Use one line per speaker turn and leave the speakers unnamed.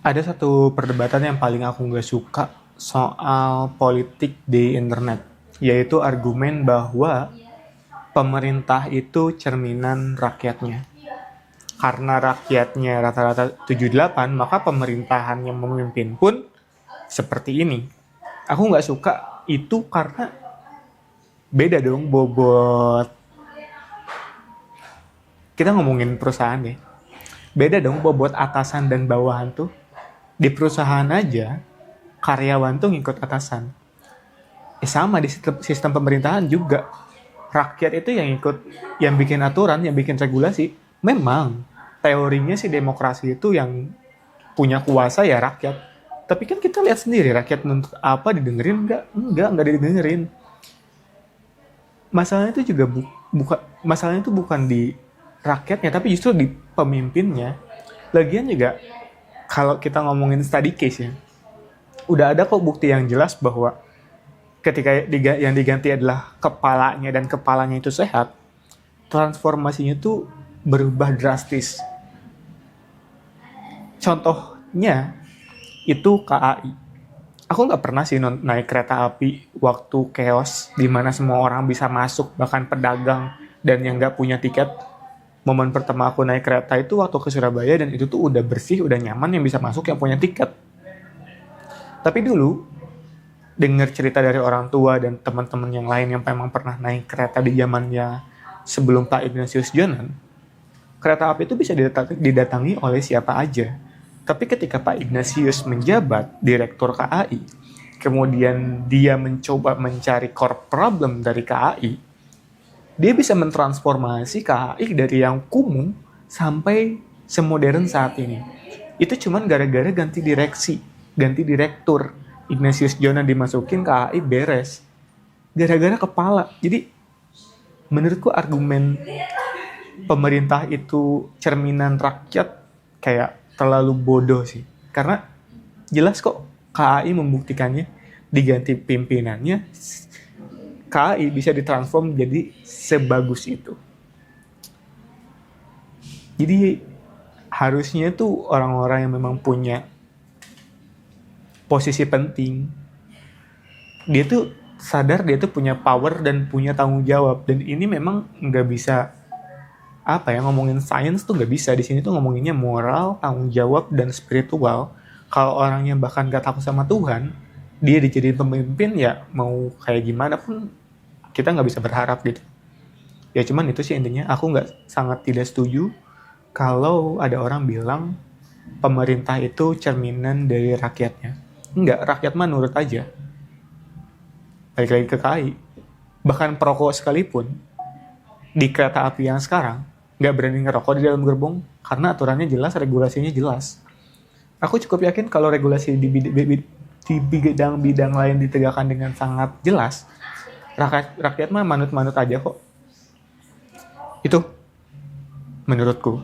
Ada satu perdebatan yang paling aku nggak suka soal politik di internet, yaitu argumen bahwa pemerintah itu cerminan rakyatnya. Karena rakyatnya rata-rata 78, maka pemerintahan yang memimpin pun seperti ini. Aku nggak suka itu karena beda dong bobot. Kita ngomongin perusahaan deh. Beda dong bobot atasan dan bawahan tuh. Di perusahaan aja, karyawan tuh ngikut atasan. Sama di sistem pemerintahan juga. Rakyat itu yang ikut, yang bikin aturan, yang bikin regulasi. Memang, teorinya sih demokrasi itu yang punya kuasa ya rakyat. Tapi kan kita lihat sendiri, rakyat menuntut apa didengerin enggak didengerin. Masalahnya itu juga masalahnya itu bukan di rakyatnya, tapi justru di pemimpinnya. Lagian juga, kalau kita ngomongin study case ya, udah ada kok bukti yang jelas bahwa ketika yang diganti adalah kepalanya dan kepalanya itu sehat, transformasinya tuh berubah drastis. Contohnya itu KAI. Aku nggak pernah sih naik kereta api waktu chaos, di mana semua orang bisa masuk, bahkan pedagang dan yang nggak punya tiket. Momen pertama aku naik kereta itu waktu ke Surabaya, dan itu tuh udah bersih, udah nyaman, yang bisa masuk yang punya tiket. Tapi dulu, dengar cerita dari orang tua dan teman-teman yang lain yang memang pernah naik kereta di zamannya sebelum Pak Ignatius Jonan, kereta api itu bisa didatangi oleh siapa aja. Tapi ketika Pak Ignatius menjabat Direktur KAI, kemudian dia mencoba mencari core problem dari KAI, dia bisa mentransformasi KAI dari yang kumuh sampai semodern saat ini. Itu cuman gara-gara ganti direksi, ganti direktur. Ignatius Jonan dimasukin, KAI beres. Gara-gara kepala. Jadi menurutku argumen pemerintah itu cerminan rakyat kayak terlalu bodoh sih. Karena jelas kok KAI membuktikannya, diganti pimpinannya, KAI bisa ditransform jadi sebagus itu. Jadi harusnya tuh orang-orang yang memang punya posisi penting, dia tuh sadar dia tuh punya power dan punya tanggung jawab. Dan ini memang nggak bisa ngomongin sains tuh nggak bisa. Di sini tuh ngomonginnya moral, tanggung jawab, dan spiritual. Kalau orangnya bahkan gak takut sama Tuhan, dia dijadiin pemimpin, ya mau kayak gimana pun kita nggak bisa berharap gitu. Ya cuman itu sih intinya. Aku sangat tidak setuju kalau ada orang bilang pemerintah itu cerminan dari rakyatnya. Enggak, rakyat mah nurut aja. Balik lagi ke KAI. Bahkan perokok sekalipun di kereta api yang sekarang nggak berani ngerokok di dalam gerbong karena aturannya jelas, regulasinya jelas. Aku cukup yakin kalau regulasi di bidang-bidang lain ditegakkan dengan sangat jelas, rakyat mah manut-manut aja kok. Itu menurutku.